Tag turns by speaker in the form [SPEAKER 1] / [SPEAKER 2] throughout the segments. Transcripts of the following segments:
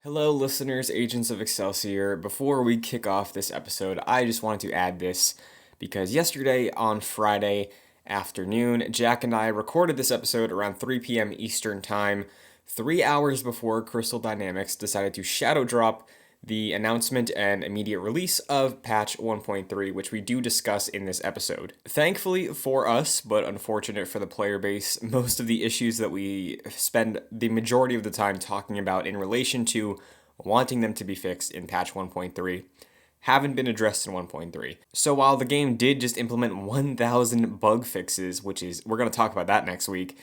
[SPEAKER 1] Hello, listeners, agents of Excelsior. Before we kick off this episode, I just wanted to add this because yesterday on Friday afternoon, Jack and I recorded this episode around 3 p.m. Eastern Time, 3 hours before Crystal Dynamics decided to shadow drop the announcement and immediate release of patch 1.3, which we do discuss in this episode. Thankfully for us, but unfortunate for the player base, most of the issues that we spend the majority of the time talking about in relation to wanting them to be fixed in patch 1.3 haven't been addressed in 1.3. So while the game did just implement 1,000 bug fixes, we're going to talk about that next week,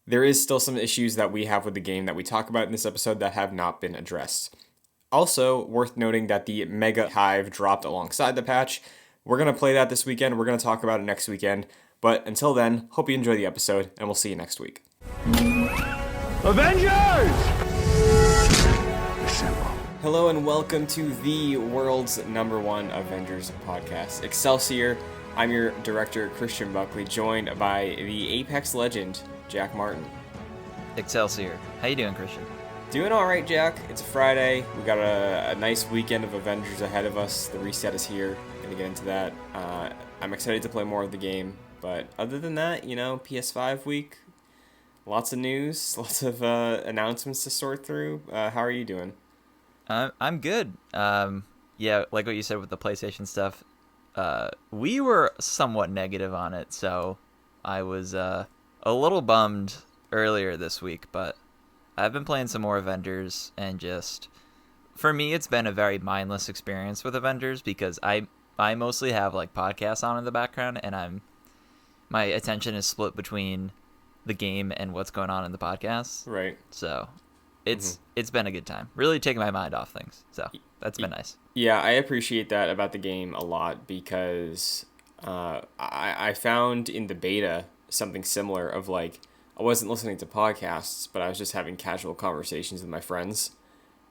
[SPEAKER 1] there is still some issues that we have with the game that we talk about in this episode that have not been addressed. Also, worth noting that the Mega Hive dropped alongside the patch. We're going to play that this weekend. We're going to talk about it next weekend. But until then, hope you enjoy the episode, and we'll see you next week.
[SPEAKER 2] Avengers!
[SPEAKER 1] Hello and welcome to the world's #1 Avengers podcast, Excelsior. I'm your director, Christian Buckley, joined by the Apex legend, Jack Martin.
[SPEAKER 3] Excelsior. How you doing, Christian?
[SPEAKER 1] Doing all right, Jack. It's a Friday. We got a nice weekend of Avengers ahead of us. The reset is here. Gonna get into that. I'm excited to play more of the game. But other than that, PS5 week, lots of news, lots of announcements to sort through. How are you doing?
[SPEAKER 3] I'm good. Yeah, like what you said with the PlayStation stuff, we were somewhat negative on it, so I was a little bummed earlier this week, but I've been playing some more Avengers, and just, for me, it's been a very mindless experience with Avengers, because I mostly have, like, podcasts on in the background, and my attention is split between the game and what's going on in the podcast.
[SPEAKER 1] Right.
[SPEAKER 3] So it's been a good time. Really taking my mind off things. So that's been nice.
[SPEAKER 1] Yeah, I appreciate that about the game a lot, because I found in the beta something similar of, like, I wasn't listening to podcasts, but I was just having casual conversations with my friends,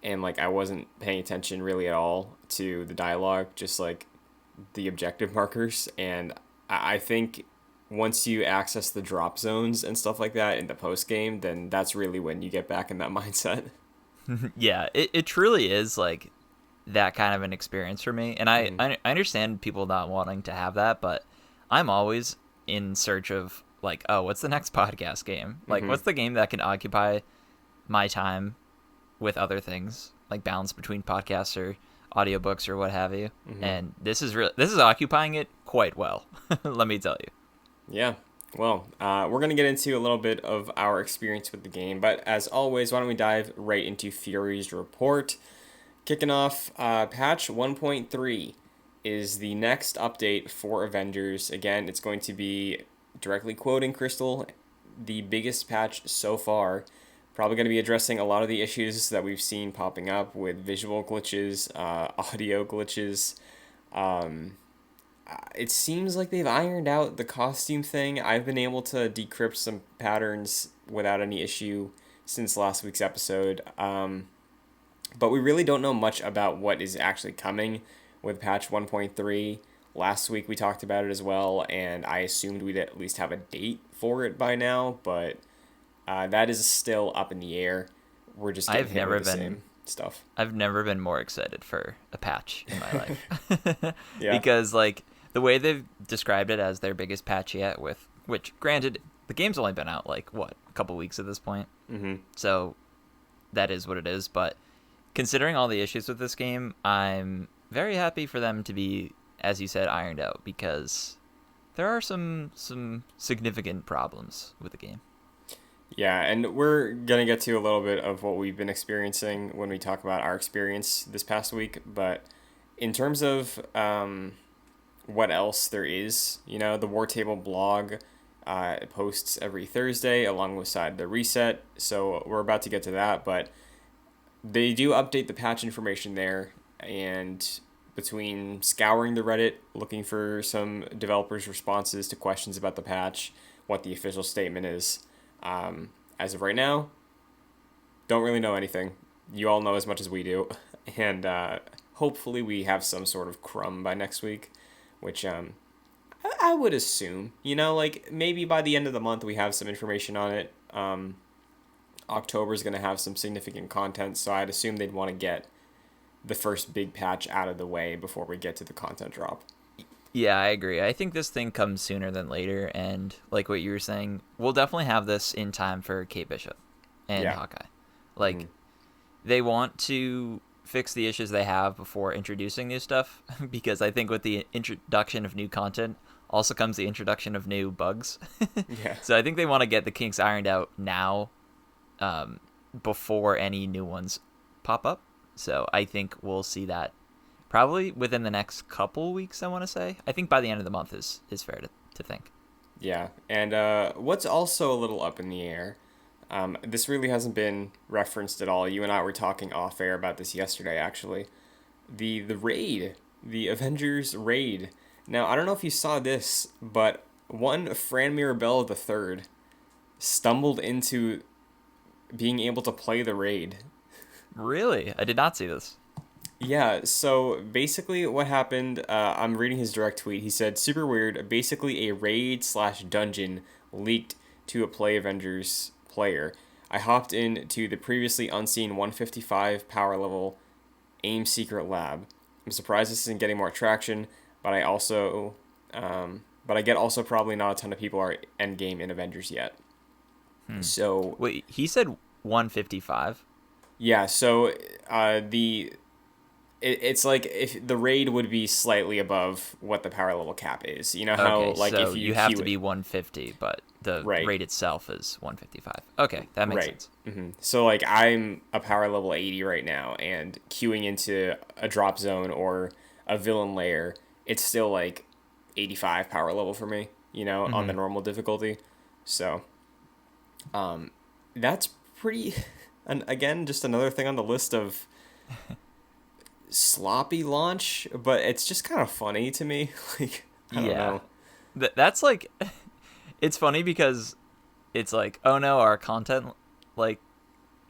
[SPEAKER 1] and, like, I wasn't paying attention really at all to the dialogue, just, like, the objective markers. And I think once you access the drop zones and stuff like that in the post game, then that's really when you get back in that mindset.
[SPEAKER 3] Yeah, it truly is, like, that kind of an experience for me. And I understand people not wanting to have that, but I'm always in search of, like, oh, what's the next podcast game? Like, what's the game that can occupy my time with other things, like balance between podcasts or audiobooks or what have you. And this is occupying it quite well. Let me tell you.
[SPEAKER 1] Yeah. Well, we're going to get into a little bit of our experience with the game, but as always, why don't we dive right into Fury's report. Kicking off, patch 1.3 is the next update for Avengers. Again, it's going to be, directly quoting Crystal, the biggest patch so far. Probably going to be addressing a lot of the issues that we've seen popping up with visual glitches, audio glitches. It seems like they've ironed out the costume thing. I've been able to decrypt some patterns without any issue since last week's episode. But we really don't know much about what is actually coming with patch 1.3. Last week we talked about it as well, and I assumed we'd at least have a date for it by now, but that is still up in the air. We're just getting hit with the same stuff.
[SPEAKER 3] I've never been more excited for a patch in my life.
[SPEAKER 1] Yeah.
[SPEAKER 3] Because, like, the way they've described it as their biggest patch yet, which, granted, the game's only been out, like, a couple weeks at this point. So that is what it is, but considering all the issues with this game, I'm very happy for them to be, as you said, ironed out, because there are some significant problems with the game.
[SPEAKER 1] Yeah, and we're going to get to a little bit of what we've been experiencing when we talk about our experience this past week, but in terms of what else there is, the War Table blog posts every Thursday alongside the reset, so we're about to get to that, but they do update the patch information there, and between scouring the Reddit, looking for some developers' responses to questions about the patch, what the official statement is, as of right now, don't really know anything. You all know as much as we do, and hopefully we have some sort of crumb by next week, which I would assume, like, maybe by the end of the month we have some information on it. October is going to have some significant content, so I'd assume they'd want to get the first big patch out of the way before we get to the content drop.
[SPEAKER 3] Yeah, I agree. I think this thing comes sooner than later, and like what you were saying, we'll definitely have this in time for Kate Bishop and
[SPEAKER 1] Yeah.
[SPEAKER 3] Hawkeye. Like, they want to fix the issues they have before introducing new stuff, because I think with the introduction of new content also comes the introduction of new bugs.
[SPEAKER 1] Yeah.
[SPEAKER 3] So I think they want to get the kinks ironed out now, before any new ones pop up. So I think we'll see that probably within the next couple weeks, I want to say. I think by the end of the month is fair to think.
[SPEAKER 1] Yeah, and what's also a little up in the air, this really hasn't been referenced at all. You and I were talking off air about this yesterday, actually. The raid, the Avengers Raid. Now, I don't know if you saw this, but one Fran Mirabelle III stumbled into being able to play the raid.
[SPEAKER 3] Really? I did not see this.
[SPEAKER 1] Yeah, so basically what happened, I'm reading his direct tweet. He said, super weird, basically a raid slash dungeon leaked to a Play Avengers player. I hopped into the previously unseen 155 power level AIM secret lab. I'm surprised this isn't getting more traction, but I also, but I get also probably not a ton of people are endgame in Avengers yet. So,
[SPEAKER 3] Wait, he said 155?
[SPEAKER 1] yeah, so it's like if the raid would be slightly above what the power level cap is. You know how
[SPEAKER 3] Okay,
[SPEAKER 1] like
[SPEAKER 3] so
[SPEAKER 1] if
[SPEAKER 3] you have
[SPEAKER 1] queue
[SPEAKER 3] to
[SPEAKER 1] it-
[SPEAKER 3] be 150, but the
[SPEAKER 1] Right.
[SPEAKER 3] rate itself is 155. Okay, that makes
[SPEAKER 1] right.
[SPEAKER 3] sense.
[SPEAKER 1] So like I'm a power level 80 right now, and queuing into a drop zone or a villain lair, it's still like 85 power level for me. You know, on the normal difficulty. So, that's pretty. And again, just another thing on the list of sloppy launch, but it's just kind of funny to me. Like, I don't know.
[SPEAKER 3] That's like, it's funny because it's like, oh no, our content, like,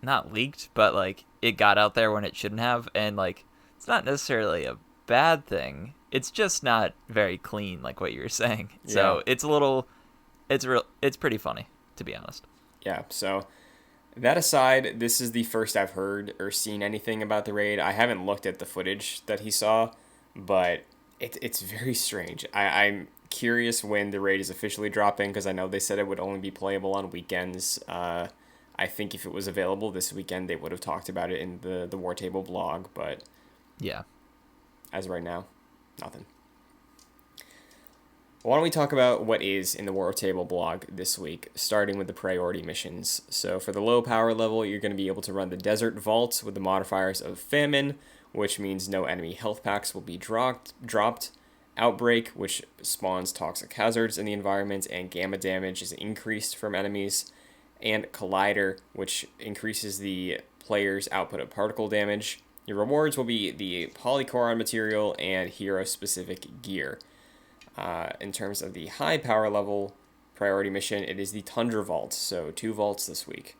[SPEAKER 3] not leaked, but like it got out there when it shouldn't have, and like it's not necessarily a bad thing. It's just not very clean, like what you were saying. So
[SPEAKER 1] Yeah.
[SPEAKER 3] it's a little, it's pretty funny, to be honest.
[SPEAKER 1] Yeah, so that aside, this is the first I've heard or seen anything about the raid. I haven't looked at the footage that he saw, but it's very strange. I'm curious when the raid is officially dropping because I know they said it would only be playable on weekends. I think if it was available this weekend, they would have talked about it in the War Table blog, but
[SPEAKER 3] Yeah.
[SPEAKER 1] as of right now, nothing. Why don't we talk about what is in the War Table blog this week, starting with the priority missions. So for the low power level, you're going to be able to run the Desert Vault with the modifiers of Famine, which means no enemy health packs will be dropped. Outbreak, which spawns toxic hazards in the environment and gamma damage is increased from enemies. And Collider, which increases the player's output of particle damage. Your rewards will be the Polycoron material and hero-specific gear. In terms of the high power level priority mission, it is the Tundra Vault, so 2 vaults this week.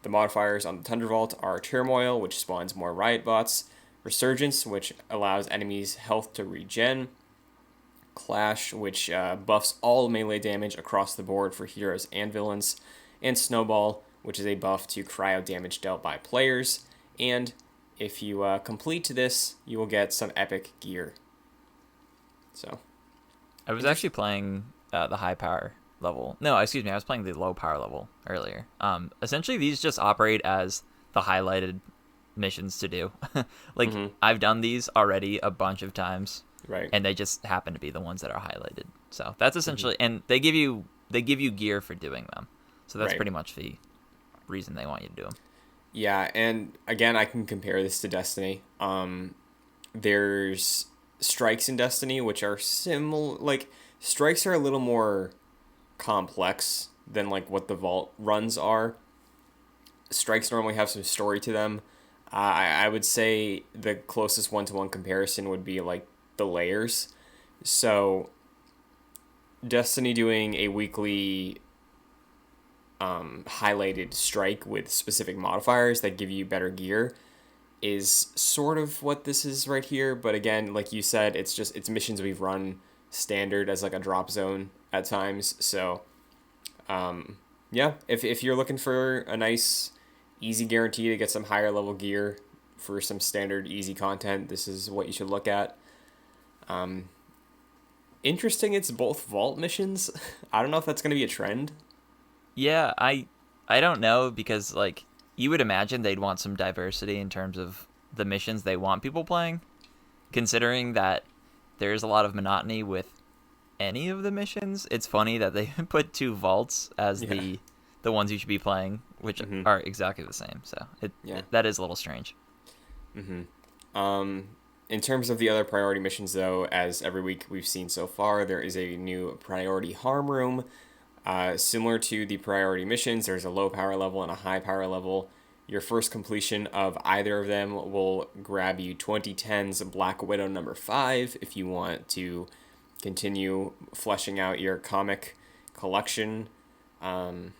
[SPEAKER 1] The modifiers on the Tundra Vault are Turmoil, which spawns more riot bots, Resurgence, which allows enemies' health to regen, Clash, which buffs all melee damage across the board for heroes and villains, and Snowball, which is a buff to cryo damage dealt by players, and if you complete this, you will get some epic gear. So,
[SPEAKER 3] I was actually playing the high power level. No, excuse me, I was playing the low power level earlier. Essentially, these just operate as the highlighted missions to do. Like, I've done these already a bunch of times,
[SPEAKER 1] right.
[SPEAKER 3] and they just happen to be the ones that are highlighted. So that's essentially, and they give you gear for doing them. So that's
[SPEAKER 1] Right.
[SPEAKER 3] pretty much the reason they want you to do them.
[SPEAKER 1] Yeah, and again, I can compare this to Destiny. There's strikes in Destiny, which are similar. Like, strikes are a little more complex than, like, what the Vault runs are. Strikes normally have some story to them. I would say the closest one-to-one comparison would be, like, the layers. So, Destiny doing a weekly highlighted strike with specific modifiers that give you better gear is sort of what this is right here, but again, like you said, it's missions we've run standard as like a drop zone at times. So yeah, if you're looking for a nice easy guarantee to get some higher level gear for some standard easy content. This is what you should look at. Um, Interesting, it's both vault missions. I don't know if that's going to be a trend.
[SPEAKER 3] Yeah, I don't know because like you would imagine they'd want some diversity in terms of the missions they want people playing, considering that there's a lot of monotony with any of the missions. It's funny that they put two vaults as
[SPEAKER 1] Yeah.
[SPEAKER 3] the ones you should be playing, which
[SPEAKER 1] Mm-hmm.
[SPEAKER 3] are exactly the same. So
[SPEAKER 1] Yeah.
[SPEAKER 3] that is a little strange.
[SPEAKER 1] Mm-hmm. In terms of the other priority missions, though, as every week we've seen so far, there is a new priority harm room. Similar to the priority missions, there's a low power level and a high power level. Your first completion of either of them will grab you 2010's Black Widow number 5 if you want to continue fleshing out your comic collection. Um,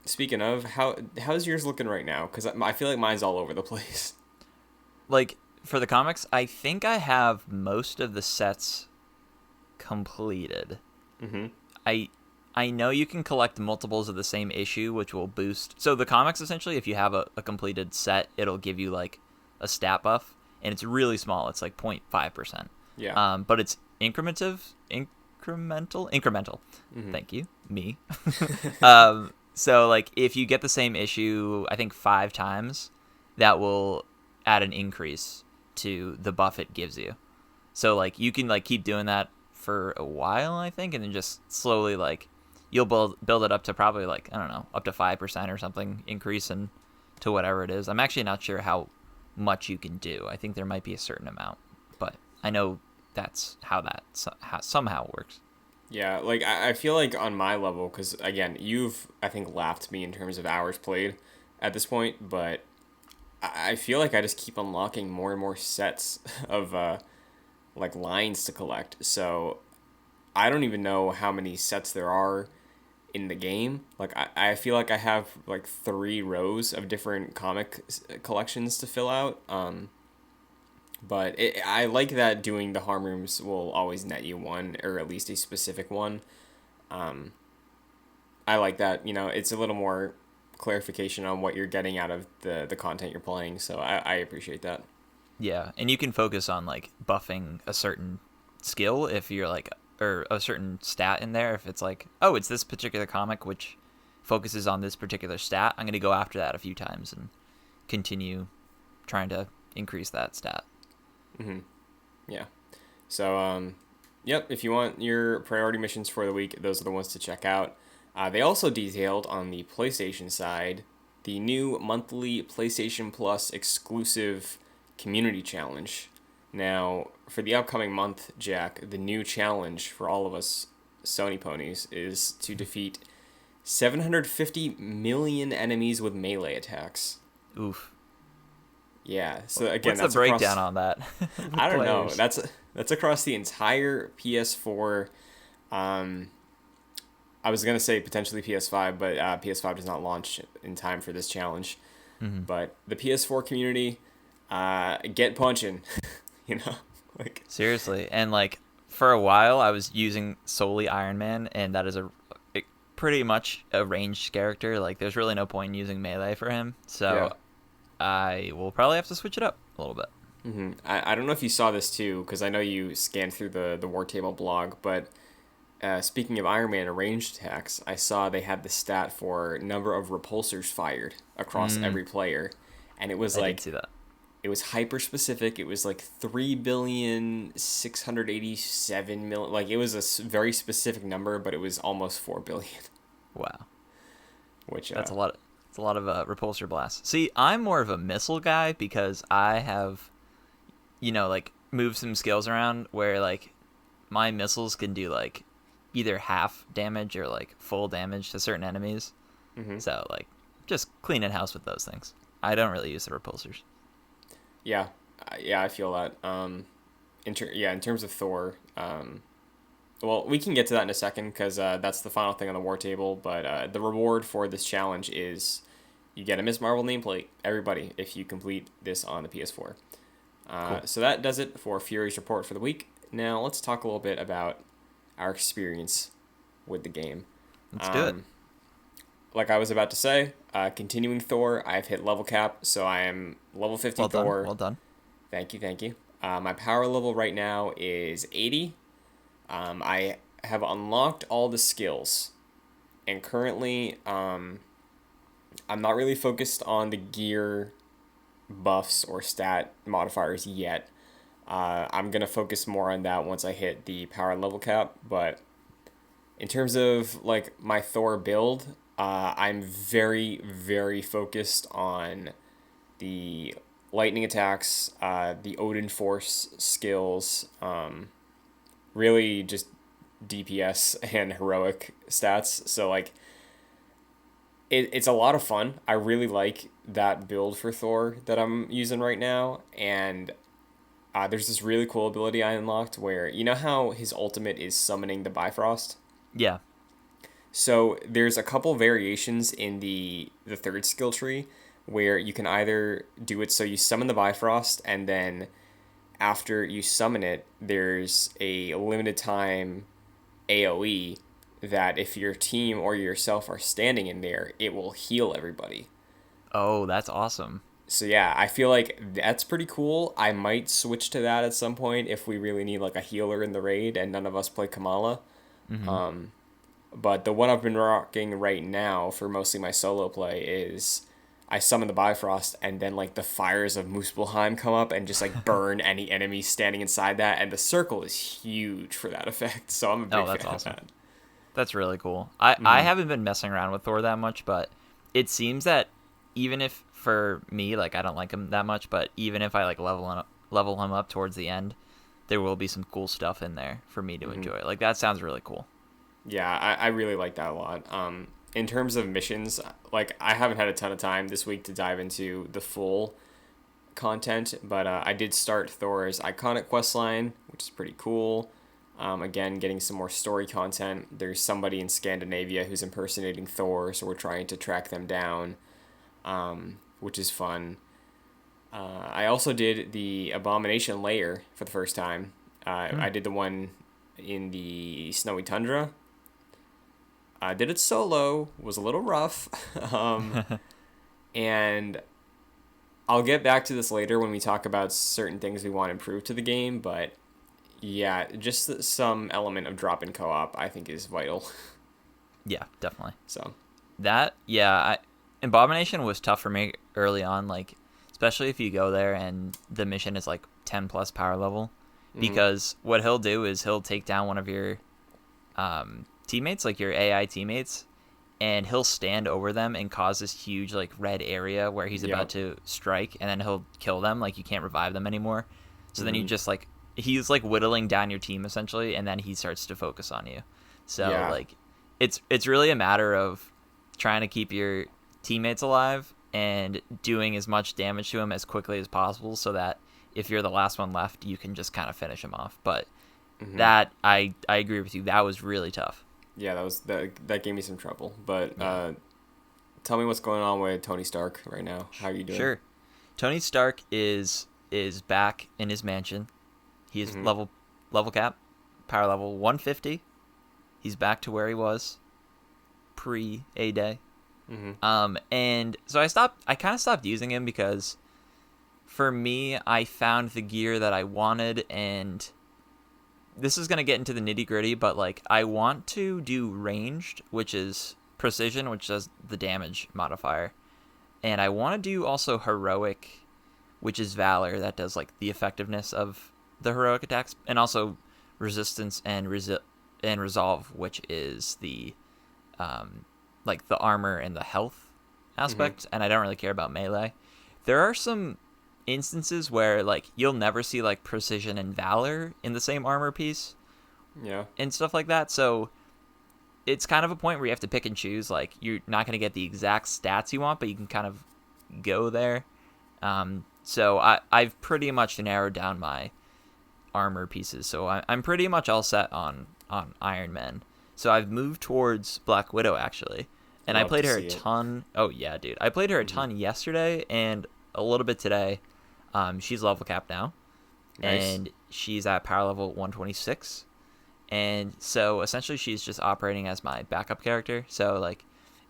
[SPEAKER 1] Speaking of, how's yours looking right now? Because I feel like mine's all over the place.
[SPEAKER 3] Like for the comics, I think I have most of the sets completed.
[SPEAKER 1] Mm-hmm.
[SPEAKER 3] I I know you can collect multiples of the same issue, which will boost. So the comics, essentially, if you have a completed set, it'll give you like a stat buff, and it's really small. It's like 0.5%.
[SPEAKER 1] Yeah.
[SPEAKER 3] But it's incremental.
[SPEAKER 1] Mm-hmm.
[SPEAKER 3] Thank you, me. So like if you get the same issue, I think 5 times, that will add an increase to the buff it gives you. So like you can like keep doing that for a while, I think, and then just slowly like you'll build it up to probably like I don't know, up to 5% or something increase in to whatever it is. I'm actually not sure how much you can do. I think there might be a certain amount, but I know that's how that somehow works.
[SPEAKER 1] Yeah, like I feel like on my level, because again, you've I think lapped me in terms of hours played at this point, but I feel like I just keep unlocking more and more sets of like lines to collect. So I don't even know how many sets there are in the game. Like I feel like I have like 3 rows of different collections to fill out. But I like that doing the harm rooms will always net you one, or at least a specific one. Um, I like that. You know, it's a little more clarification on what you're getting out of the content you're playing. So I appreciate that.
[SPEAKER 3] Yeah, and you can focus on like buffing a certain skill if you're like or a certain stat in there if it's like, oh, it's this particular comic which focuses on this particular stat. I'm going to go after that a few times and continue trying to increase that stat.
[SPEAKER 1] Mm-hmm. Yeah. So, yep, if you want your priority missions for the week, those are the ones to check out. They also detailed on the PlayStation side the new monthly PlayStation Plus exclusive community challenge. Now, for the upcoming month, Jack, the new challenge for all of us Sony ponies is to defeat 750 million enemies with melee attacks.
[SPEAKER 3] Oof.
[SPEAKER 1] Yeah, so again,
[SPEAKER 3] What's the
[SPEAKER 1] that's across.
[SPEAKER 3] breakdown on that?
[SPEAKER 1] I don't know.
[SPEAKER 3] Players.
[SPEAKER 1] That's across the entire PS4. Um, I was gonna say potentially PS5, but PS5 does not launch in time for this challenge.
[SPEAKER 3] Mm-hmm.
[SPEAKER 1] But the PS4 community, get punching, you know, like
[SPEAKER 3] Seriously, and like for a while I was using solely Iron Man, and that is pretty much a ranged character. Like there's really no point in using melee for him.
[SPEAKER 1] yeah.
[SPEAKER 3] So I will probably have to switch it up a little bit.
[SPEAKER 1] I don't know if you saw this too, because I know you scanned through the War Table blog, but speaking of Iron Man ranged attacks, I saw they had the stat for number of repulsors fired across every player, and it was
[SPEAKER 3] I did
[SPEAKER 1] like
[SPEAKER 3] see that.
[SPEAKER 1] it was hyper specific. It was like 3,687,000,000. Like it was very specific number, but it was almost 4 billion.
[SPEAKER 3] Wow,
[SPEAKER 1] Which
[SPEAKER 3] that's a lot. It's a lot of repulsor blasts. See, I'm more of a missile guy because I have, like moved some skills around where like my missiles can do like either half damage or like full damage to certain enemies.
[SPEAKER 1] hmm
[SPEAKER 3] So like just cleaning house with those things. I don't really use the repulsors.
[SPEAKER 1] yeah, yeah, I feel that. In terms of Thor, well, we can get to that in a second because that's the final thing on the war table. But the reward for this challenge is you get a Miss Marvel nameplate, everybody, if you complete this on the PS4.
[SPEAKER 3] Cool.
[SPEAKER 1] So that does it for Fury's report for the week. Now let's talk a little bit about our experience with the game.
[SPEAKER 3] Let's do it.
[SPEAKER 1] like I was about to say, continuing Thor, I've hit level cap, so I am level 50
[SPEAKER 3] Well done.
[SPEAKER 1] Thor.
[SPEAKER 3] Well done.
[SPEAKER 1] Thank you, thank you. My power level right now is 80. I have unlocked all the skills, and currently, I'm not really focused on the gear buffs or stat modifiers yet. I'm gonna focus more on that once I hit the power level cap. But in terms of like my Thor build, I'm very very focused on the lightning attacks, the Odin Force skills, really just DPS and heroic stats. So like it's a lot of fun. I really like that build for Thor that I'm using right now, and there's this really cool ability I unlocked where you know how his ultimate is summoning the Bifrost.
[SPEAKER 3] Yeah.
[SPEAKER 1] So there's a couple variations in the third skill tree where you can either do it so you summon the Bifrost and then after you summon it, there's a limited time AoE that if your team or yourself are standing in there, it will heal everybody.
[SPEAKER 3] Oh, that's awesome.
[SPEAKER 1] So yeah, I feel like that's pretty cool. I might switch to that at some point if we really need like a healer in the raid and none of us play Kamala.
[SPEAKER 3] Mm-hmm.
[SPEAKER 1] But the one I've been rocking right now for mostly my solo play is I summon the Bifrost and then like the fires of Muspelheim come up and just like burn any enemy standing inside that, and the circle is huge for that effect. So I'm a
[SPEAKER 3] Oh,
[SPEAKER 1] big
[SPEAKER 3] that's
[SPEAKER 1] fan of
[SPEAKER 3] awesome.
[SPEAKER 1] that.
[SPEAKER 3] That's really cool. I haven't been messing around with Thor that much, but it seems that even if for me, like I don't like him that much, but even if I like level him up towards the end, there will be some cool stuff in there for me to enjoy. Like that sounds really cool.
[SPEAKER 1] Yeah, I really like that a lot. In terms of missions, like I haven't had a ton of time this week to dive into the full content, but I did start Thor's iconic questline, which is pretty cool. Again, getting some more story content. There's somebody in Scandinavia who's impersonating Thor, so we're trying to track them down, which is fun. I also did the Abomination Lair for the first time. I did the one in the snowy tundra. I did it solo, was a little rough, and I'll get back to this later when we talk about certain things we want to improve to the game, but yeah, just some element of drop-in co-op I think is vital.
[SPEAKER 3] Yeah, definitely.
[SPEAKER 1] So,
[SPEAKER 3] Abomination was tough for me early on, like especially if you go there and the mission is like 10 plus power level, because what he'll do is he'll take down one of your teammates, like your AI teammates, and he'll stand over them and cause this huge like red area where he's about to strike, and then he'll kill them. Like you can't revive them anymore. So then you just like he's like whittling down your team essentially, and then he starts to focus on you. So like it's really a matter of trying to keep your teammates alive and doing as much damage to them as quickly as possible, so that if you're the last one left, you can just kind of finish them off. But that I agree with you. That was really tough.
[SPEAKER 1] Yeah, that gave me some trouble. But tell me what's going on with Tony Stark right now. How are you doing?
[SPEAKER 3] Sure. Tony Stark is back in his mansion. He's level cap, power level 150. He's back to where he was pre A-Day. And so I kind of stopped using him because for me, I found the gear that I wanted, and this is going to get into the nitty gritty, but like I want to do ranged, which is precision, which does the damage modifier. And I want to do also heroic, which is valor, that does like the effectiveness of the heroic attacks, and also resistance and resolve, which is the like the armor and the health aspect. And I don't really care about melee. There are some instances where like you'll never see like precision and valor in the same armor piece, and stuff like that. So it's kind of a point where you have to pick and choose. Like you're not going to get the exact stats you want, but you can kind of go there. So I've pretty much narrowed down my armor pieces, so I'm pretty much all set on Iron Man. So I've moved towards Black Widow actually, and I played her a ton. Oh yeah, dude, I played her a ton yesterday and a little bit today. She's level cap now, and she's at power level 126, and so essentially she's just operating as my backup character. So like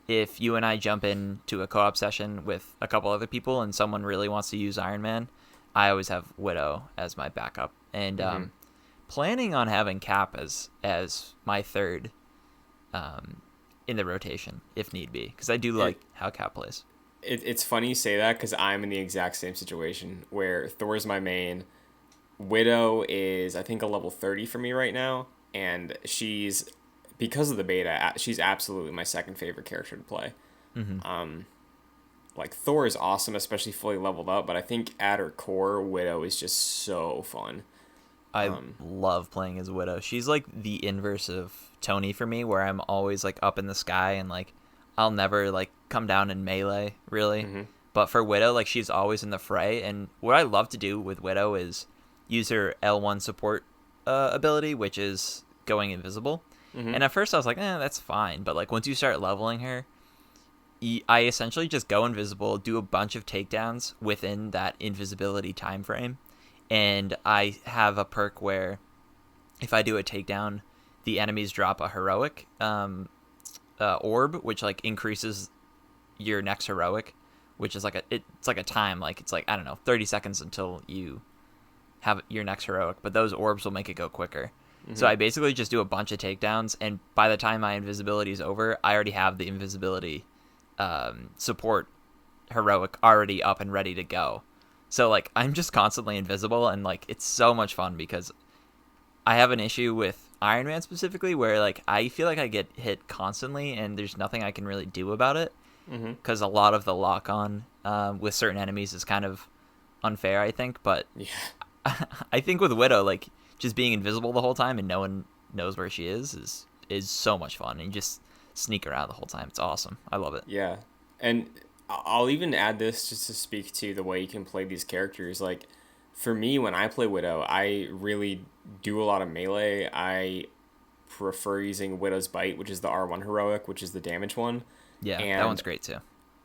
[SPEAKER 3] if you and I jump into a co-op session with a couple other people and someone really wants to use Iron Man, I always have Widow as my backup, and planning on having Cap as my third in the rotation if need be, because I do like how Cap plays.
[SPEAKER 1] It's funny you say that because I'm in the exact same situation where Thor's my main. Widow is, I think, a level 30 for me right now, and she's, because of the beta, she's absolutely my second favorite character to play. Like, Thor is awesome, especially fully leveled up, but I think at her core, Widow is just so fun.
[SPEAKER 3] I love playing as Widow. She's like the inverse of Tony for me, where I'm always like up in the sky and like I'll never like come down in melee really. But for Widow, like she's always in the fray, and what I love to do with Widow is use her L1 support ability, which is going invisible. And at first I was like, that's fine. But like once you start leveling her, I essentially just go invisible, do a bunch of takedowns within that invisibility time frame. And I have a perk where if I do a takedown, the enemies drop a heroic orb, which like increases your next heroic, which is like it's like a time, like it's like, I don't know, 30 seconds until you have your next heroic, but those orbs will make it go quicker. So I basically just do a bunch of takedowns, and by the time my invisibility is over, I already have the invisibility support heroic already up and ready to go. So like I'm just constantly invisible, and like it's so much fun because I have an issue with Iron Man specifically where like I feel like I get hit constantly and there's nothing I can really do about it, because a lot of the lock on with certain enemies is kind of unfair, I think. But I think with Widow, like just being invisible the whole time and no one knows where she is so much fun, and you just sneak around the whole time. It's awesome. I love it.
[SPEAKER 1] Yeah, and I'll even add this just to speak to the way you can play these characters. Like, for me, when I play Widow, I really do a lot of melee. I prefer using Widow's Bite, which is the R1 heroic, which is the damage one.
[SPEAKER 3] Yeah,
[SPEAKER 1] and
[SPEAKER 3] that one's great too.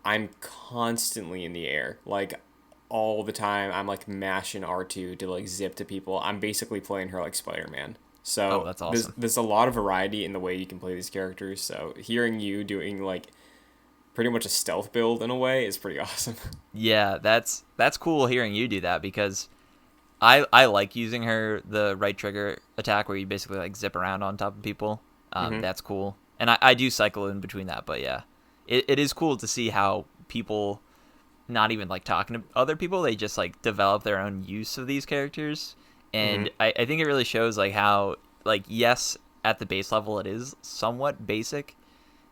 [SPEAKER 1] I'm constantly in the air. Like, all the time, I'm like mashing R2 to like zip to people. I'm basically playing her like Spider-Man. So
[SPEAKER 3] that's awesome.
[SPEAKER 1] There's a lot of variety in the way you can play these characters. So hearing you doing like pretty much a stealth build in a way is pretty awesome.
[SPEAKER 3] Yeah, that's cool hearing you do that, because I like using her the right trigger attack where you basically like zip around on top of people. That's cool. And I do cycle in between that, but yeah. It is cool to see how people not even like talking to other people, they just like develop their own use of these characters. And I think it really shows like how, like, yes, at the base level it is somewhat basic,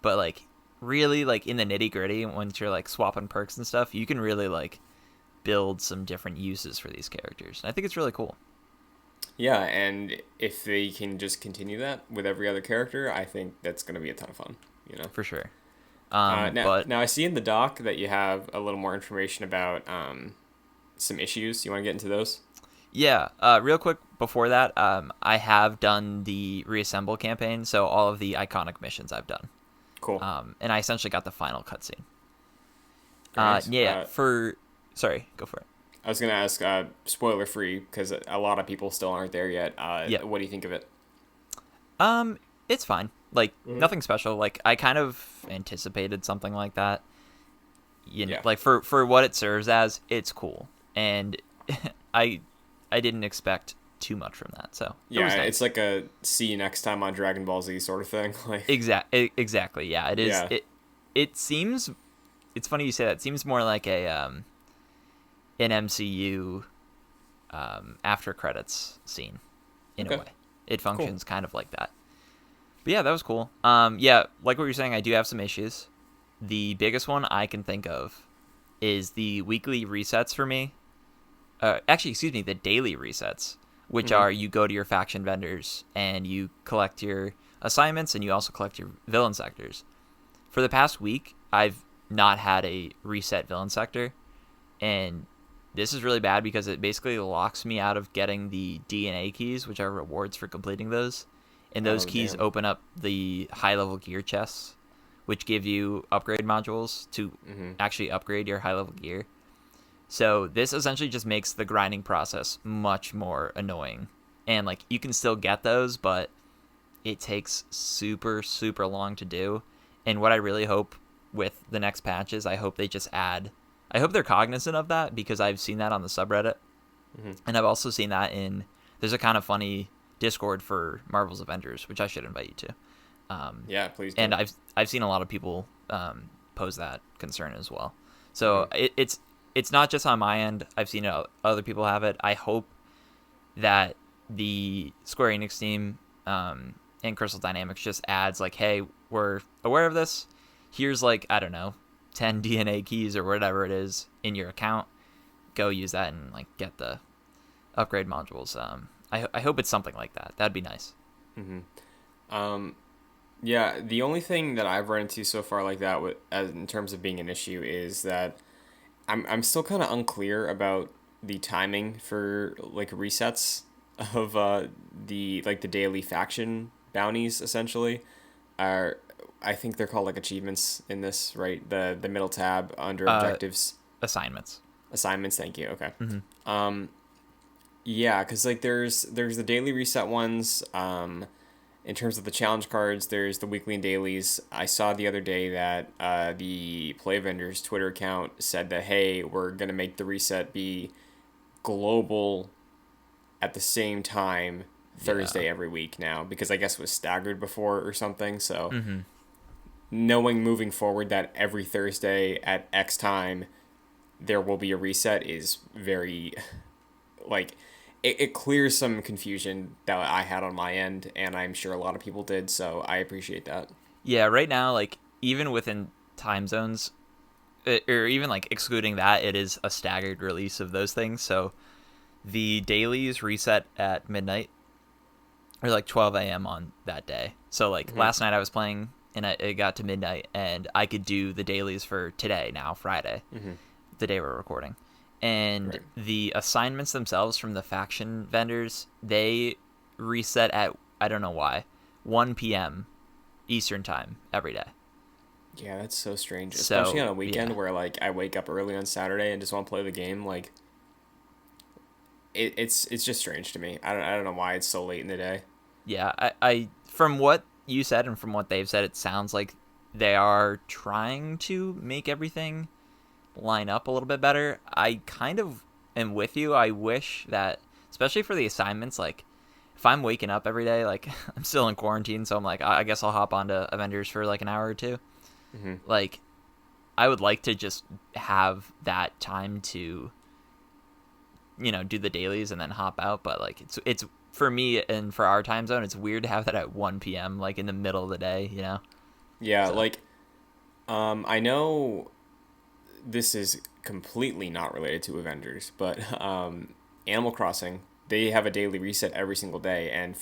[SPEAKER 3] but like really like in the nitty gritty, once you're like swapping perks and stuff, you can really like build some different uses for these characters. And I think it's really cool.
[SPEAKER 1] Yeah, and if they can just continue that with every other character, I think that's going to be a ton of fun, you know?
[SPEAKER 3] For sure.
[SPEAKER 1] Now I see in the doc that you have a little more information about some issues. You want to get into those?
[SPEAKER 3] Yeah, real quick before that, I have done the Reassemble campaign, so all of the iconic missions I've done.
[SPEAKER 1] Cool.
[SPEAKER 3] And I essentially got the final cutscene.
[SPEAKER 1] Nice.
[SPEAKER 3] Sorry, go for it.
[SPEAKER 1] I was going to ask, spoiler free, because a lot of people still aren't there yet. What do you think of it?
[SPEAKER 3] It's fine. Like, nothing special. Like, I kind of anticipated something like that. You know, like for what it serves as, it's cool. And I didn't expect too much from that. So
[SPEAKER 1] yeah,
[SPEAKER 3] nice.
[SPEAKER 1] It's like a see you next time on Dragon Ball Z sort of thing. Like
[SPEAKER 3] exactly. Yeah, it is.
[SPEAKER 1] Yeah.
[SPEAKER 3] It seems. It's funny you say that. It seems more like an MCU after credits scene in a way. It functions kind of like that. But yeah, that was cool. Yeah, like what you're saying, I do have some issues. The biggest one I can think of is the weekly resets for me. The daily resets, which are you go to your faction vendors and you collect your assignments and you also collect your villain sectors. For the past week, I've not had a reset villain sector, and this is really bad because it basically locks me out of getting the DNA keys, which are rewards for completing those. And those keys open up the high-level gear chests, which give you upgrade modules to actually upgrade your high-level gear. So this essentially just makes the grinding process much more annoying. And like you can still get those, but it takes super, super long to do. And what I really hope with the next patches, I hope they just add. I hope they're cognizant of that, because I've seen that on the subreddit, and I've also seen that in. There's a kind of funny Discord for Marvel's Avengers, which I should invite you to.
[SPEAKER 1] Yeah, please do.
[SPEAKER 3] And I've seen a lot of people pose that concern as well. So it's not just on my end. I've seen other people have it. I hope that the Square Enix team and Crystal Dynamics just adds like, hey, we're aware of this. Here's like, I don't know, 10 DNA keys or whatever it is in your account. Go use that and like get the upgrade modules. I hope it's something like that. That'd be nice.
[SPEAKER 1] Yeah, the only thing that I've run into so far like that in terms of being an issue is that I'm still kind of unclear about the timing for like resets of the daily faction bounties essentially. I think they're called like achievements in this, right? The middle tab under objectives.
[SPEAKER 3] Assignments.
[SPEAKER 1] Thank you. Okay. Yeah, because like there's the daily reset ones. In terms of the challenge cards, there's the weekly and dailies. I saw the other day that the Play Avengers Twitter account said that, hey, we're going to make the reset be global at the same time Thursday every week now, because I guess it was staggered before or something. So knowing moving forward that every Thursday at X time there will be a reset is very, like... It clears some confusion that I had on my end, and I'm sure a lot of people did, so I appreciate that.
[SPEAKER 3] Yeah, right now, like, even within time zones, or even, like, excluding that, it is a staggered release of those things. So the dailies reset at midnight, or, like, 12 a.m. on that day. So, like, last night I was playing, and it got to midnight, and I could do the dailies for today, now, Friday, the day we're recording. And the assignments themselves from the faction vendors, they reset at, I don't know why, 1 p.m. Eastern time every day.
[SPEAKER 1] Yeah, that's so strange. Especially on a weekend
[SPEAKER 3] yeah.
[SPEAKER 1] where, like, I wake up early on Saturday and just want to play the game. Like, it's just strange to me. I don't know why it's so late in the day.
[SPEAKER 3] Yeah, I from what you said and from what they've said, it sounds like they are trying to make everything line up a little bit better. I kind of am with you. I wish that, especially for the assignments, like if I'm waking up every day, like I'm still in quarantine, so I'm like, I guess I'll hop onto Avengers for like an hour or two. Like I would like to just have that time to, do the dailies and then hop out. But like it's for me and for our time zone, it's weird to have that at 1 p.m. like in the middle of the day.
[SPEAKER 1] Yeah, so. Like I know this is completely not related to Avengers, but Animal Crossing, they have a daily reset every single day, and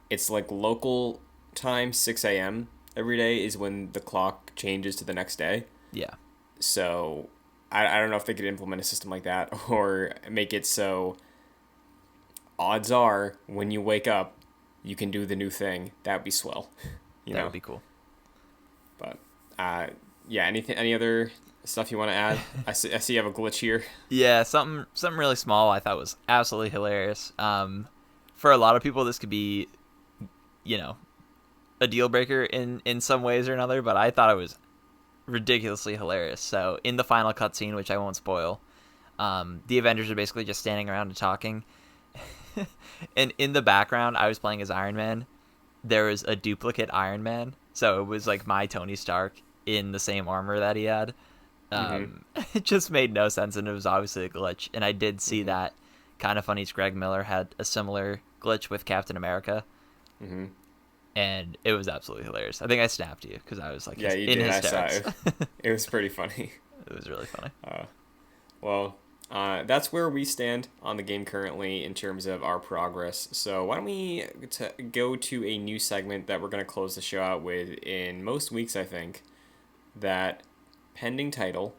[SPEAKER 1] it's like local time, 6 a.m. every day is when the clock changes to the next day.
[SPEAKER 3] Yeah.
[SPEAKER 1] So I don't know if they could implement a system like that or make it so odds are when you wake up, you can do the new thing. That would be swell.
[SPEAKER 3] That would be cool.
[SPEAKER 1] But yeah, any other stuff you want to add? I see you have a glitch here.
[SPEAKER 3] Yeah, something really small I thought was absolutely hilarious. For a lot of people, this could be, a deal breaker in some ways or another, but I thought it was ridiculously hilarious. So in the final cutscene, which I won't spoil, the Avengers are basically just standing around and talking. And in the background, I was playing as Iron Man. There was a duplicate Iron Man. So it was like my Tony Stark in the same armor that he had. It just made no sense, and it was obviously a glitch. And I did see that kind of funny. Greg Miller had a similar glitch with Captain America. And it was absolutely hilarious. I think I snapped you because I was like,
[SPEAKER 1] yeah, you
[SPEAKER 3] in
[SPEAKER 1] did.
[SPEAKER 3] hysterics.
[SPEAKER 1] I saw it. It was pretty funny.
[SPEAKER 3] It was really funny.
[SPEAKER 1] Well, that's where we stand on the game currently in terms of our progress. So why don't we go to a new segment that we're going to close the show out with in most weeks, I think, that pending title,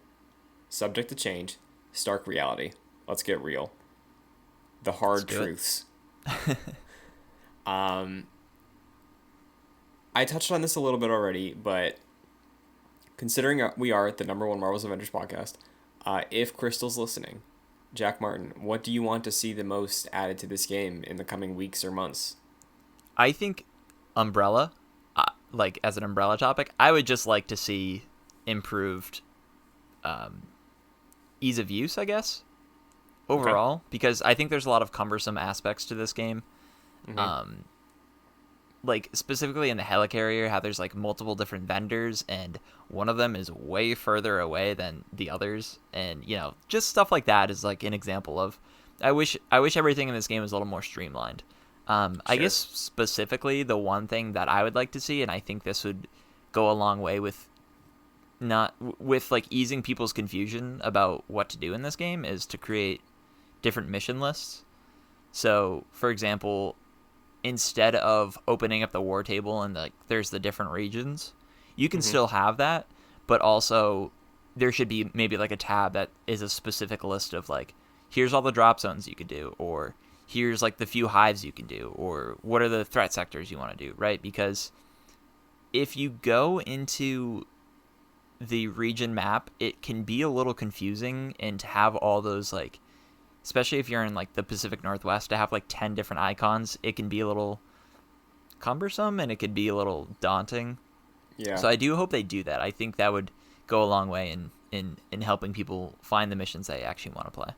[SPEAKER 1] subject to change, stark reality. Let's get real. The hard truths. I touched on this a little bit already, but considering we are the #1 Marvel's Avengers podcast, if Crystal's listening, Jack Martin, what do you want to see the most added to this game in the coming weeks or months?
[SPEAKER 3] I think Umbrella, like as an Umbrella topic, I would just like to see improved ease of use, I guess,
[SPEAKER 1] Okay.
[SPEAKER 3] overall, because I think there's a lot of cumbersome aspects to this game.
[SPEAKER 1] Mm-hmm.
[SPEAKER 3] Um, like specifically in the helicarrier, how there's like multiple different vendors, and one of them is way further away than the others, and just stuff like that is like an example of. I wish everything in this game was a little more streamlined. I guess
[SPEAKER 1] Sure.
[SPEAKER 3] specifically the one thing that I would like to see, and I think this would go a long way with not with like easing people's confusion about what to do in this game, is to create different mission lists. So, for example, instead of opening up the war table and like there's the different regions, you can
[SPEAKER 1] Mm-hmm.
[SPEAKER 3] still have that, but also there should be maybe like a tab that is a specific list of like, here's all the drop zones you could do, or here's like the few hives you can do, or what are the threat sectors you want to do, right? Because if you go into the region map, it can be a little confusing, and to have all those like, especially if you're in like the Pacific Northwest, to have like 10 different icons, it can be a little cumbersome and it could be a little daunting.
[SPEAKER 1] Yeah.
[SPEAKER 3] So I do hope they do that. I think that would go a long way in helping people find the missions they actually want to play.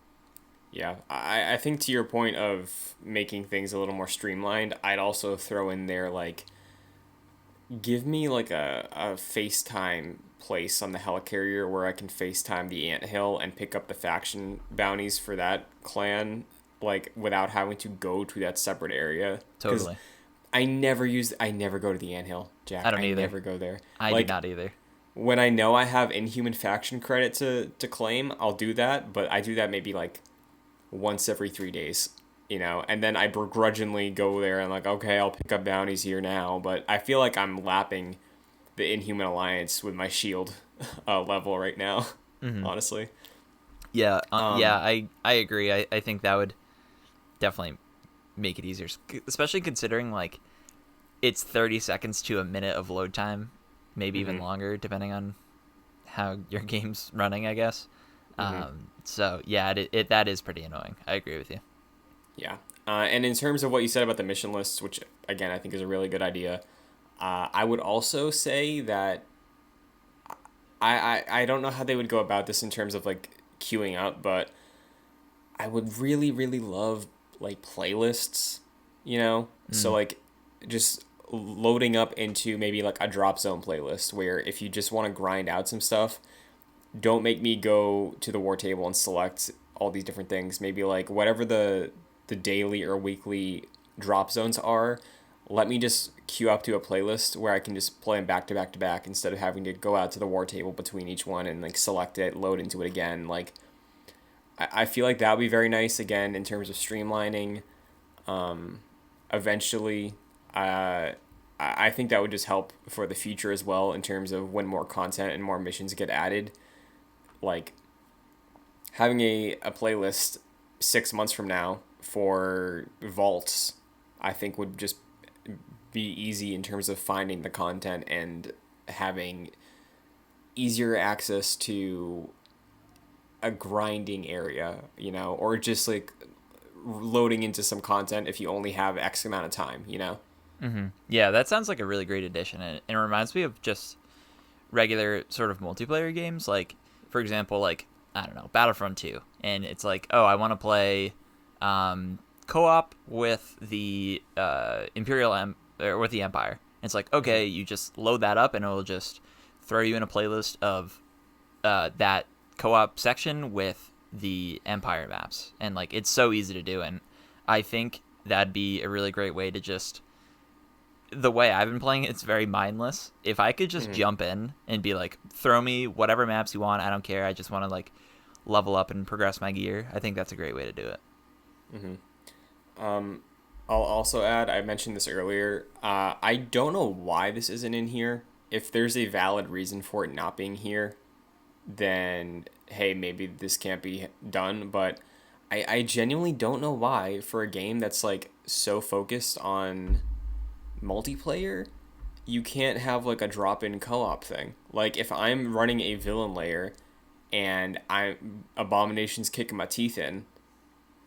[SPEAKER 1] Yeah. I think to your point of making things a little more streamlined, I'd also throw in there like give me like a FaceTime place on the helicarrier where I can FaceTime the anthill and pick up the faction bounties for that clan, like without having to go to that separate area. Because
[SPEAKER 3] Totally.
[SPEAKER 1] I never go to the anthill,
[SPEAKER 3] I
[SPEAKER 1] Jack.
[SPEAKER 3] don't
[SPEAKER 1] I
[SPEAKER 3] either.
[SPEAKER 1] never go there.
[SPEAKER 3] I do
[SPEAKER 1] Like
[SPEAKER 3] not either.
[SPEAKER 1] when I know I have Inhuman faction credit to claim, I'll do that, but I do that maybe like once every 3 days, and then I begrudgingly go there and like, okay, I'll pick up bounties here now, but I feel like I'm lapping the Inhuman Alliance with my shield level right now,
[SPEAKER 3] Hmm.
[SPEAKER 1] honestly.
[SPEAKER 3] Yeah, yeah,
[SPEAKER 1] Um,
[SPEAKER 3] I agree. I think that would definitely make it easier, especially considering like it's 30 seconds to a minute of load time, maybe even
[SPEAKER 1] mhm,
[SPEAKER 3] longer, depending on how your game's running, I guess.
[SPEAKER 1] mhm,
[SPEAKER 3] So yeah, it that is pretty annoying. I agree with you.
[SPEAKER 1] yeah. And in terms of what you said about the mission lists, which again I think is a really good idea, I would also say that I don't know how they would go about this in terms of like queuing up, but I would really, really love like playlists, So
[SPEAKER 3] Mm,
[SPEAKER 1] like just loading up into maybe like a drop zone playlist where if you just want to grind out some stuff, don't make me go to the war table and select all these different things. Maybe like whatever the daily or weekly drop zones are, let me just queue up to a playlist where I can just play them back to back to back instead of having to go out to the war table between each one and like select it, load into it again. Like I feel like that would be very nice again in terms of streamlining. Eventually, I think that would just help for the future as well in terms of when more content and more missions get added. Like having a playlist 6 months from now for vaults, I think would just be easy in terms of finding the content and having easier access to a grinding area, or just like loading into some content if you only have X amount of time.
[SPEAKER 3] hmm. Yeah, that sounds like a really great addition, and it reminds me of just regular sort of multiplayer games. Like, for example, like I don't know, Battlefront 2, and it's like, oh, I want to play co-op with the or with the Empire. And it's like,
[SPEAKER 1] Mm-hmm.
[SPEAKER 3] okay, you just load that up, and it'll just throw you in a playlist of that co-op section with the Empire maps, and like it's so easy to do, and I think that'd be a really great way to just the way I've been playing it, it's very mindless. If I could just
[SPEAKER 1] Mm-hmm.
[SPEAKER 3] jump in and be like, throw me whatever maps you want, I don't care. I just want to like level up and progress my gear. I think that's a great way to do it.
[SPEAKER 1] Mm-hmm. I'll also add, I mentioned this earlier. I don't know why this isn't in here. If there's a valid reason for it not being here, then hey, maybe this can't be done. But I genuinely don't know why for a game that's like so focused on multiplayer, you can't have like a drop in co op thing. Like if I'm running a villain layer and I Abomination's kicking my teeth in,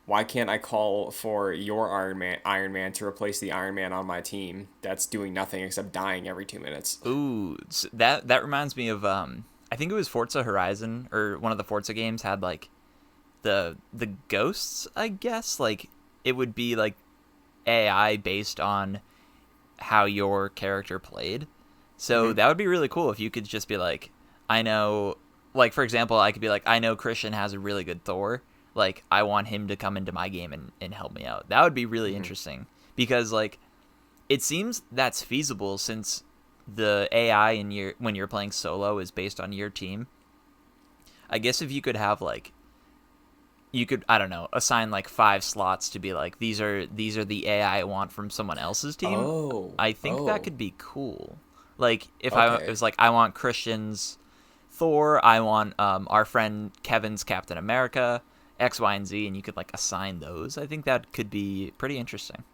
[SPEAKER 1] why can't I call for your Iron Man to replace the Iron Man on my team that's doing nothing except dying every 2 minutes?
[SPEAKER 3] Ooh, that reminds me of I think it was Forza Horizon or one of the Forza games had like the ghosts, I guess. Like it would be like AI based on how your character played. So
[SPEAKER 1] Mm-hmm.
[SPEAKER 3] that would be really cool if you could just be like, I know, like for example, I could be like, I know Christian has a really good Thor. Like I want him to come into my game and help me out. That would be really
[SPEAKER 1] Mm-hmm.
[SPEAKER 3] interesting because like it seems that's feasible since the AI in your when you're playing solo is based on your team. I guess if you could have like you could I don't know assign like 5 slots to be like these are the AI I want from someone else's team.
[SPEAKER 1] Oh,
[SPEAKER 3] I think that
[SPEAKER 1] oh,
[SPEAKER 3] could be cool. Like if I it
[SPEAKER 1] okay.
[SPEAKER 3] was like I want Christian's Thor, I want our friend Kevin's Captain America, X, Y, and Z, and you could like assign those. I think that could be pretty interesting.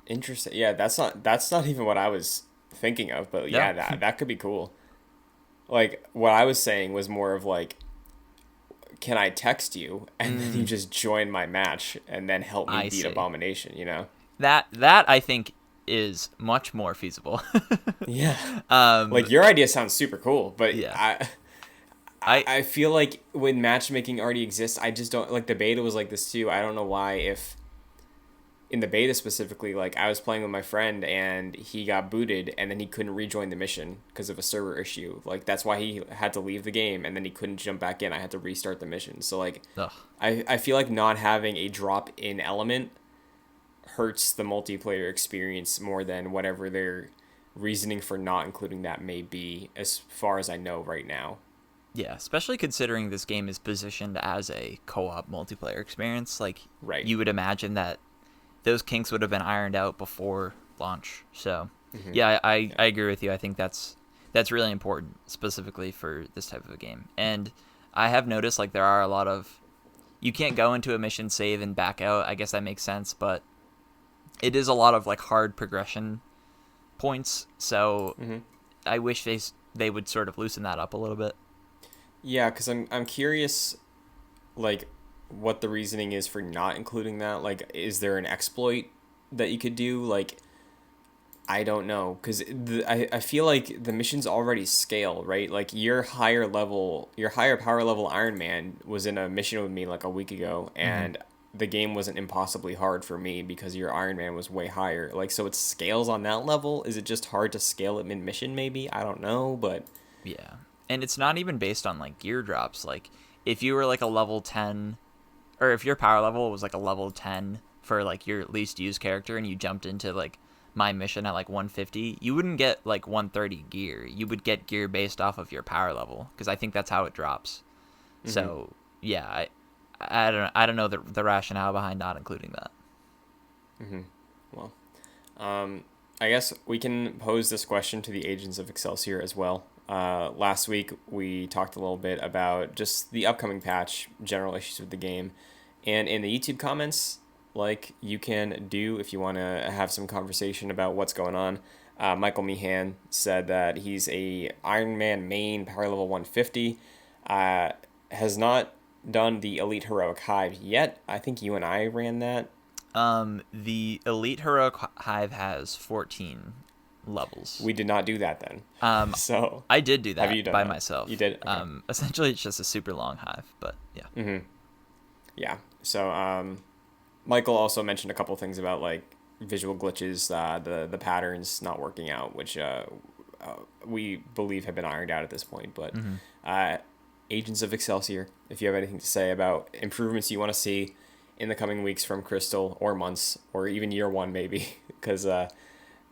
[SPEAKER 1] Interesting. Yeah, that's not even what I was thinking of, but yeah,
[SPEAKER 3] No,
[SPEAKER 1] that could be cool. Like what I was saying was more of like, can I text you and then you
[SPEAKER 3] mm,
[SPEAKER 1] just join my match and then help me
[SPEAKER 3] I
[SPEAKER 1] beat
[SPEAKER 3] see.
[SPEAKER 1] Abomination, you know?
[SPEAKER 3] That I think is much more feasible.
[SPEAKER 1] Yeah.
[SPEAKER 3] um,
[SPEAKER 1] Like your idea sounds super cool, but
[SPEAKER 3] yeah,
[SPEAKER 1] I
[SPEAKER 3] I
[SPEAKER 1] I feel like when matchmaking already exists, I just don't like the beta was like this too. I don't know why if in the beta specifically, like I was playing with my friend and he got booted and then he couldn't rejoin the mission because of a server issue. Like that's why he had to leave the game and then he couldn't jump back in. I had to restart the mission. So like
[SPEAKER 3] ugh,
[SPEAKER 1] I feel like not having a drop in element hurts the multiplayer experience more than whatever their reasoning for not including that may be as far as I know right now.
[SPEAKER 3] yeah, especially considering this game is positioned as a co-op multiplayer experience. Like
[SPEAKER 1] Right.
[SPEAKER 3] you would imagine that those kinks would have been ironed out before launch. So,
[SPEAKER 1] Mm-hmm.
[SPEAKER 3] yeah, I
[SPEAKER 1] Yeah.
[SPEAKER 3] agree with you. I think that's really important specifically for this type of a game. And I have noticed like there are a lot of you can't go into a mission save and back out. I guess that makes sense, but it is a lot of like hard progression points. So
[SPEAKER 1] Mm-hmm.
[SPEAKER 3] I wish they would sort of loosen that up a little bit.
[SPEAKER 1] Yeah, because I'm curious, like, what the reasoning is for not including that. Like, is there an exploit that you could do? Like, I don't know, because I feel like the missions already scale, right? Like, your higher power level Iron Man was in a mission with me like a week ago,
[SPEAKER 3] Mm-hmm.
[SPEAKER 1] and the game wasn't impossibly hard for me because your Iron Man was way higher. Like, so it scales on that level. Is it just hard to scale it mid mission? Maybe I don't know, but
[SPEAKER 3] Yeah. And it's not even based on like gear drops. Like if you were like a level 10 or if your power level was like a level 10 for like your least used character and you jumped into like my mission at like 150, you wouldn't get like 130 gear. You would get gear based off of your power level because I think that's how it drops.
[SPEAKER 1] mm-hmm,
[SPEAKER 3] So, yeah, I don't know the rationale behind not including that.
[SPEAKER 1] mm-hmm. Well, Um, I guess we can pose this question to the agents of Excelsior as well. Last week we talked a little bit about just the upcoming patch, general issues with the game, and in the YouTube comments, like you can do if you want to have some conversation about what's going on. Michael Meehan said that he's a Iron Man main, power level 150. Uh, has not done the Elite Heroic Hive yet. I think you and I ran that.
[SPEAKER 3] The Elite Heroic Hive has 14 levels.
[SPEAKER 1] We did not do that then.
[SPEAKER 3] Um,
[SPEAKER 1] So,
[SPEAKER 3] I did do
[SPEAKER 1] have
[SPEAKER 3] that
[SPEAKER 1] you done
[SPEAKER 3] by
[SPEAKER 1] that? You
[SPEAKER 3] myself.
[SPEAKER 1] did? Okay.
[SPEAKER 3] Essentially, it's just a super long hive, but yeah.
[SPEAKER 1] Mm-hmm. Yeah. So, Michael also mentioned a couple things about like visual glitches, the patterns not working out, which we believe have been ironed out at this point. But
[SPEAKER 3] Hmm.
[SPEAKER 1] uh, Agents of Excelsior, if you have anything to say about improvements you want to see in the coming weeks from Crystal or months or even year one maybe, because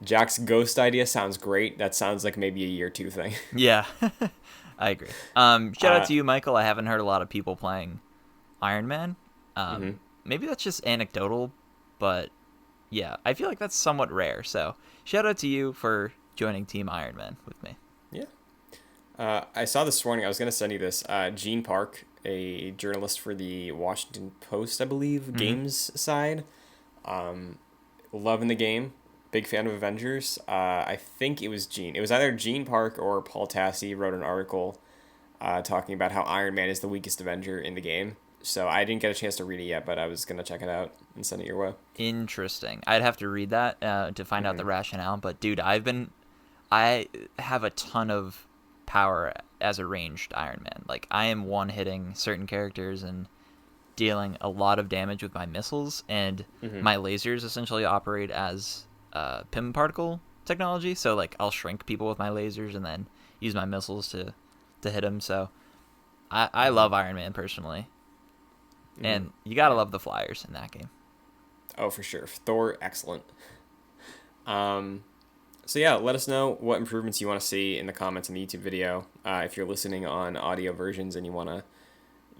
[SPEAKER 1] Jack's ghost idea sounds great. That sounds like maybe a year two thing.
[SPEAKER 3] Yeah, I agree. Shout out
[SPEAKER 1] uh,
[SPEAKER 3] to you, Michael. I haven't heard a lot of people playing Iron Man.
[SPEAKER 1] mm-hmm.
[SPEAKER 3] Maybe that's just anecdotal, but yeah, I feel like that's somewhat rare. So shout out to you for joining Team Iron Man with me.
[SPEAKER 1] Yeah. I saw this morning. I was gonna send you this. Gene Park, a journalist for the Washington Post, I believe,
[SPEAKER 3] Hmm.
[SPEAKER 1] games side. Loving the game. Big fan of Avengers. I think it was Gene. It was either Gene Park or Paul Tassi wrote an article talking about how Iron Man is the weakest Avenger in the game. So I didn't get a chance to read it yet, but I was gonna check it out and send it your way.
[SPEAKER 3] Interesting. I'd have to read that to find out
[SPEAKER 1] Mm-hmm.
[SPEAKER 3] the rationale. But dude, I have a ton of power as a ranged Iron Man. Like, I am one-hitting certain characters and dealing a lot of damage with my missiles, and my lasers essentially operate as PIM particle technology. So, like, I'll shrink people with my lasers and then use my missiles to hit them. So, I love Iron Man personally. And you gotta love the flyers in that game.
[SPEAKER 1] Oh, for sure. Thor, excellent. So yeah, let us know what improvements you want to see in the comments in the YouTube video. If you're listening on audio versions and you want to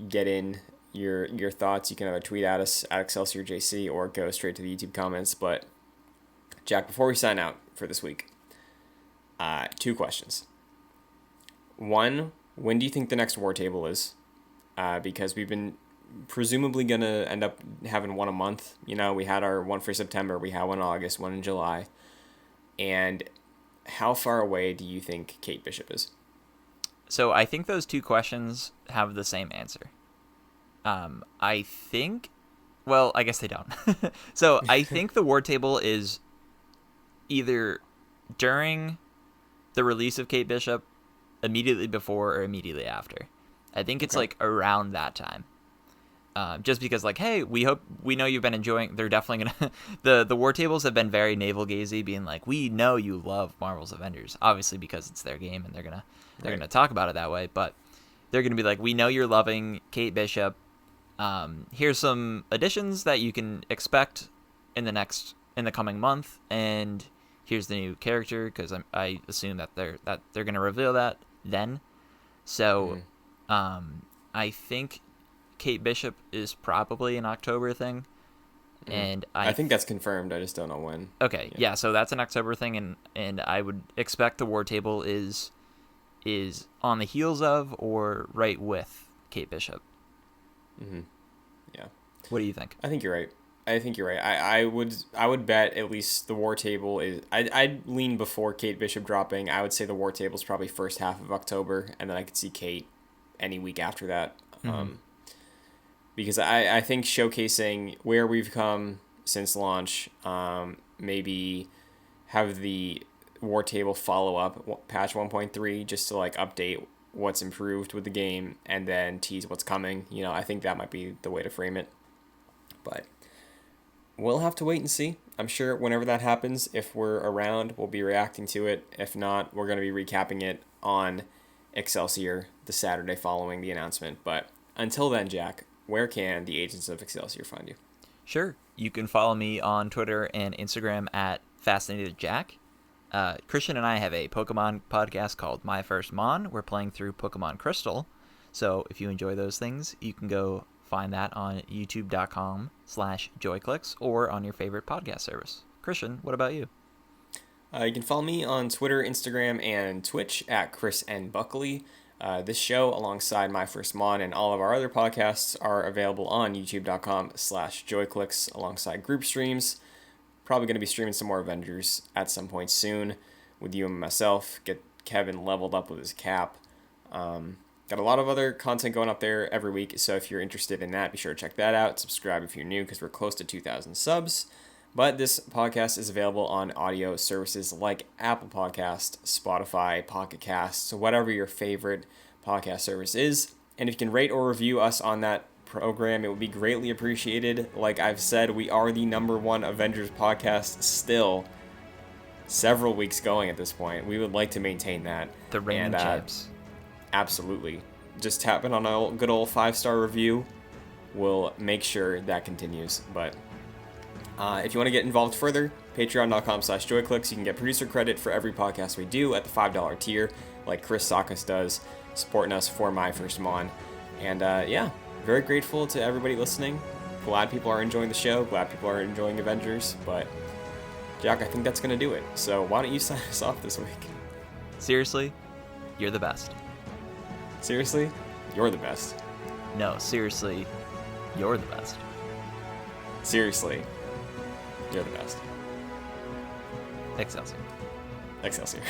[SPEAKER 1] get in your thoughts, you can either tweet at us at ExcelsiorJC or go straight to the YouTube comments. But Jack, before we sign out for this week, 2 questions. 1, when do you think the next war table is? Because we've been presumably going to end up having one a month. You know, we had our one for September, we had one in August, one in July. And how far away do you think Kate Bishop is?
[SPEAKER 3] So I think those 2 questions have the same answer. I think, well, I guess they don't. So I think the war table is either during the release of Kate Bishop, immediately before, or immediately after. I think it's like around that time. Just because, like, hey, we know you've been enjoying. They're definitely gonna. The war tables have been very navel gazy, being like, we know you love Marvel's Avengers, obviously because it's their game and they're gonna talk about it that way. But they're gonna be like, we know you're loving Kate Bishop. Here's some additions that you can expect in the coming month, and here's the new character, because I assume that they're gonna reveal that then. So, I think Kate Bishop is probably an October thing, and I
[SPEAKER 1] think that's confirmed. I just don't know when.
[SPEAKER 3] Okay, yeah, so that's an October thing, and I would expect the war table is on the heels of or right with Kate Bishop.
[SPEAKER 1] Yeah.
[SPEAKER 3] What do you think?
[SPEAKER 1] I think you're right. I would bet at least the war table is. I'd lean before Kate Bishop dropping. I would say the war table is probably first half of October, and then I could see Kate any week after that. Because I think showcasing where we've come since launch, maybe have the war table follow up patch 1.3 just to like update what's improved with the game and then tease what's coming. You know, I think that might be the way to frame it. But we'll have to wait and see. I'm sure whenever that happens, if we're around, we'll be reacting to it. If not, we're going to be recapping it on Excelsior the Saturday following the announcement. But until then, Jack, where can the agents of Excelsior find you?
[SPEAKER 3] Sure. You can follow me on Twitter and Instagram at FascinatedJack. Christian and I have a Pokemon podcast called My First Mon. We're playing through Pokemon Crystal. So if you enjoy those things, you can go find that on youtube.com/joyclicks or on your favorite podcast service. Christian, what about you?
[SPEAKER 1] You can follow me on Twitter, Instagram, and Twitch at Chris N. Buckley. This show, alongside My First Mon and all of our other podcasts, are available on youtube.com/joyclicks alongside group streams. Probably going to be streaming some more Avengers at some point soon with you and myself. Get Kevin leveled up with his cap. Got a lot of other content going up there every week, so if you're interested in that, be sure to check that out. Subscribe if you're new, because we're close to 2,000 subs. But this podcast is available on audio services like Apple Podcast, Spotify, Pocket Casts, whatever your favorite podcast service is. And if you can rate or review us on that program, it would be greatly appreciated. Like I've said, we are the #1 Avengers podcast still, several weeks going at this point. We would like to maintain that.
[SPEAKER 3] The reigning champs.
[SPEAKER 1] Absolutely. Just tapping on a good old 5-star review will make sure that continues. But if you want to get involved further, patreon.com/joyclicks. You can get producer credit for every podcast we do at the $5 tier, like Chris Sakas does, supporting us for My First Mon. And yeah, very grateful to everybody listening. Glad people are enjoying the show. Glad people are enjoying Avengers. But Jack, I think that's going to do it. So why don't you sign us off this week?
[SPEAKER 3] Seriously, you're the best.
[SPEAKER 1] Seriously, you're the best.
[SPEAKER 3] No, seriously, you're the best.
[SPEAKER 1] Seriously, you're the best.
[SPEAKER 3] Excelsior.
[SPEAKER 1] Excelsior.